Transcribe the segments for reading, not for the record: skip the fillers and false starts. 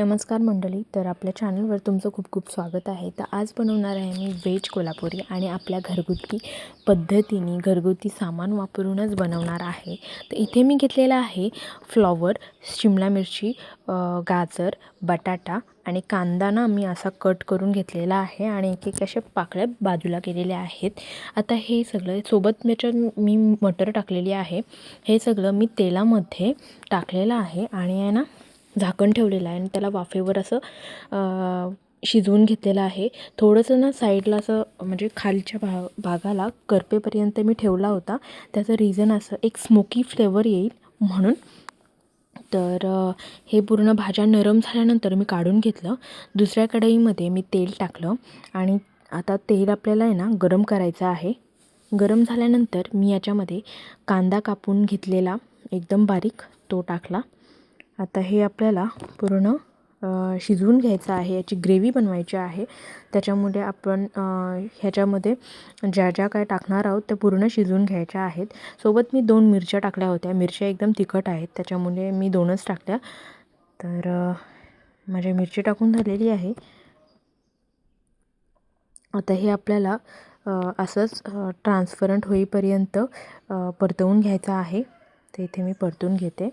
नमस्कार मंडळी. तर आपल्या चॅनलवर तुमचं खूप खूप स्वागत आहे. तर आज बनवणार आहे मी व्हेज कोल्हापुरी आणि आपल्या घरगुती पद्धतीने घरगुती सामान वापरूनच बनवणार आहे. तर इथे मी घेतलेला आहे फ्लॉवर, शिमला मिरची, गाजर, बटाटा आणि कांदा ना मी असा कट करून घेतलेला आहे आणि एक एक अशा पाकळ्या बाजूला केलेल्या आहेत. आता हे सगळं सोबत त्याच्यात मी मटर टाकलेली आहे. हे सगळं मी तेलामध्ये टाकलेलं आहे आणि आहे ना झाकण ठेवलेलं आहे आणि त्याला वाफेवर असं शिजवून घेतलेलं आहे. थोडंसं ना साईडला असं म्हणजे खालच्या भागाला करपेपर्यंत मी ठेवला होता. त्याचं रिझन असं एक स्मोकी फ्लेवर येईल म्हणून. तर हे पूर्ण भाज्या नरम झाल्यानंतर मी काढून घेतलं. दुसऱ्या कढईमध्ये मी तेल टाकलं आणि आता तेल आपल्याला आहे ना गरम करायचं आहे. गरम झाल्यानंतर मी याच्यामध्ये कांदा कापून घेतलेला एकदम बारीक तो टाकला. आता हे आपल्याला पूर्ण शिजवून घ्यायचं आहे. याची ग्रेव्ही बनवायची आहे. त्याच्यामुळे आपण ह्याच्यामध्ये ज्या ज्या काय टाकणार आहोत त्या पूर्ण शिजवून घ्यायच्या आहेत. सोबत मी 2 मिरच्या टाकल्या होत्या. मिरच्या एकदम तिखट आहेत त्याच्यामुळे मी 2च टाकल्या. तर माझी मिरची टाकून झालेली आहे. आता हे आपल्याला असंच ट्रान्सपरंट होईपर्यंत परतवून घ्यायचं आहे. तर इथे मी परतून घेते.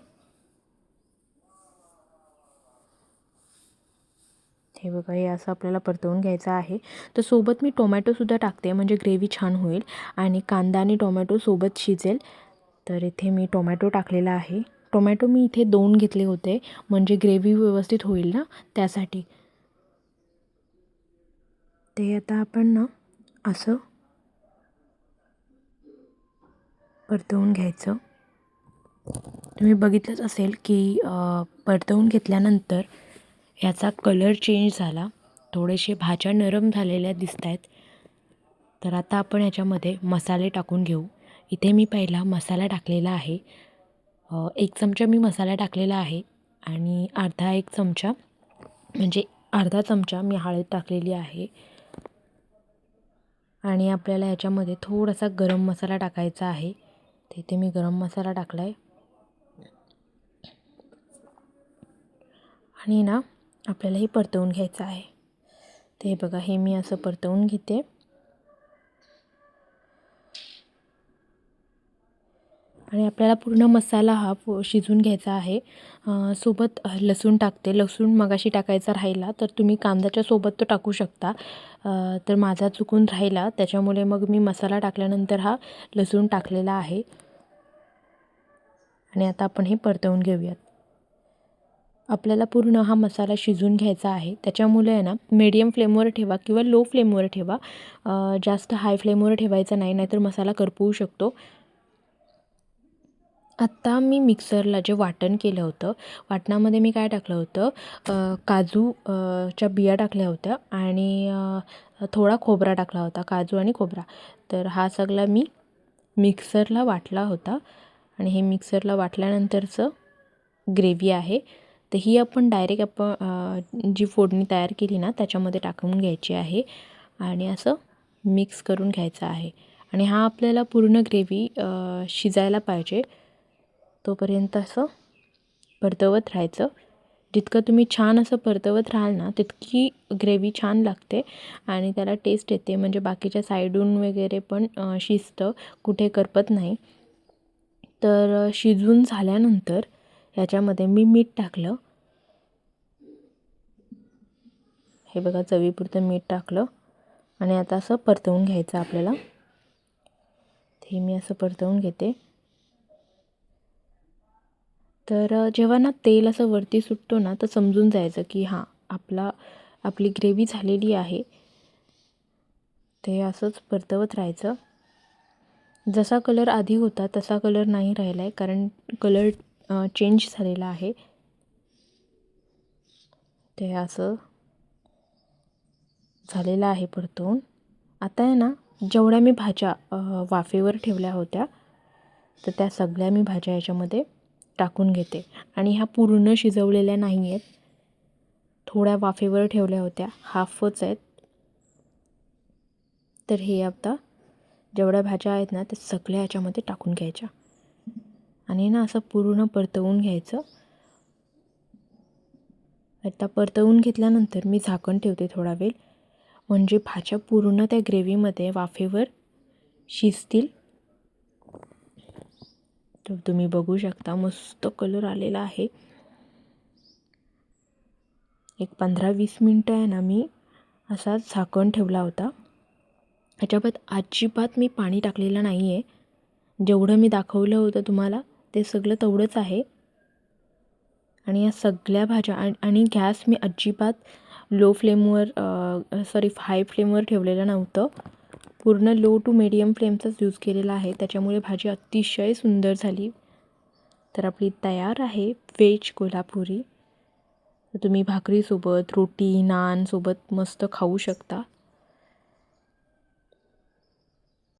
हे बघा, हे असं आपल्याला परतवून घ्यायचं आहे. तर सोबत मी टोमॅटोसुद्धा टाकते म्हणजे ग्रेव्ही छान होईल आणि कांदा आणि टोमॅटो सोबत शिजेल. तर इथे मी टोमॅटो टाकलेला आहे. टोमॅटो मी इथे 2 घेतले होते म्हणजे ग्रेव्ही व्यवस्थित होईल ना त्यासाठी. ते आता आपण ना असं परतवून घ्यायचं. तुम्ही बघितलंच असेल की परतवून घेतल्यानंतर ह्याचा कलर चेंज झाला. थोडेसे भाज्या नरम झालेल्या दिसत आहेत. तर आता आपण ह्याच्यामध्ये मसाले टाकून घेऊ. इथे मी पहिला मसाला टाकलेला आहे. 1 चमचा मी मसाला टाकलेला आहे आणि अर्धा चमचा मी हळद टाकलेली आहे. आणि आपल्याला ह्याच्यामध्ये थोडासा गरम मसाला टाकायचा आहे. तिथे मी गरम मसाला टाकला आहे. आणि ना आपल्याला हे परतवून घ्यायचं आहे. ते बघा, हे मी असं परतवून घेते. आणि आपल्याला पूर्ण मसाला हा शिजवून घ्यायचा आहे. सोबत लसूण टाकते. लसूण मगाशी टाकायचा राहिला तर तुम्ही कांद्याच्या सोबत तो टाकू शकता. तर माझा चुकून राहिला त्याच्यामुळे मग मी मसाला टाकल्यानंतर हा लसूण टाकलेला आहे. आणि आता आपण हे परतवून घेऊयात. आपल्याला पूर्ण हा मसाला शिजवून घ्यायचा आहे. त्याच्यामुळे आहे ना मीडियम फ्लेमवर ठेवा किंवा लो फ्लेमवर ठेवा. जास्त हाय फ्लेमवर ठेवायचा नाही, नाहीतर मसाला करपवू शकतो. आत्ता मी मिक्सरला जे वाटण केलं होतं, वाटणामध्ये मी काय टाकलं होतं, काजू च्या बिया टाकल्या होत्या आणि थोडा खोबरा टाकला होता, काजू आणि खोबरा. तर हा सगळा मी मिक्सरला वाटला होता आणि हे मिक्सरला वाटल्यानंतरचं ग्रेव्ही आहे. तर ही आपण जी फोडणी तयार केली ना त्याच्यामध्ये टाकून घ्यायची आहे आणि असं मिक्स करून घ्यायचं आहे. आणि हा आपल्याला पूर्ण ग्रेव्ही शिजायला पाहिजे तोपर्यंत असं परतवत राहायचं. जितकं तुम्ही छान असं परतवत राहाल ना तितकी ग्रेव्ही छान लागते आणि त्याला टेस्ट येते. म्हणजे बाकीच्या साईडून वगैरे पण शिजतं, कुठे करपत नाही. तर शिजवून झाल्यानंतर ह्याच्यामध्ये मी मीठ टाकलं. हे बघा, चवीपुरतं मीठ टाकलं आणि आता असं परतवून घ्यायचं आपल्याला. हे मी असं परतवून घेते. तर जेव्हा ना तेल असं वरती सुटतो ना तर समजून जायचं की हां आपली ग्रेव्ही झालेली आहे. ते असंच परतवत राहायचं. जसा कलर आधी होता तसा कलर नाही राहिला आहे, कारण कलर चेंज झालेला आहे. ते असं झालेलं आहे परतवून. आता आहे ना जेवढ्या मी भाज्या वाफेवर ठेवल्या होत्या तर त्या सगळ्या मी भाज्या याच्यामध्ये टाकून घेते. आणि ह्या पूर्ण शिजवलेल्या नाही आहेत, थोड्या वाफेवर ठेवल्या होत्या, हाफच आहेत. तर हे आता जेवढ्या भाज्या आहेत ना त्या सगळ्या ह्याच्यामध्ये टाकून घ्यायच्या आणि ना असं पूर्ण परतवून घ्यायचं. आता परतवून घेतल्यानंतर मी झाकण ठेवते थोडा वेळ, म्हणजे भाज्या पूर्ण त्या ग्रेव्हीमध्ये वाफेवर शिजतील. तर तुम्ही बघू शकता मस्त कलर आलेला आहे. एक 15-20 मिनटं आहे ना मी असाच झाकण ठेवला होता. ह्याच्यात अजिबात मी पाणी टाकलेलं नाही आहे. जेवढं मी दाखवलं होतं तुम्हाला ते सगळं तेवढंच आहे. आणि या सगळ्या भाज्या आणि गॅस मी अजिबात लो फ्लेमवर हाय फ्लेमवर ठेवलेलं नव्हतं. पूर्ण लो टू मीडियम फ्लेमचाच यूज केलेला आहे. त्याच्यामुळे भाजी अतिशय सुंदर झाली. तर आपली तयार आहे व्हेज कोल्हापुरी. तर तुम्ही भाकरीसोबत, रोटी, नानसोबत मस्त खाऊ शकता.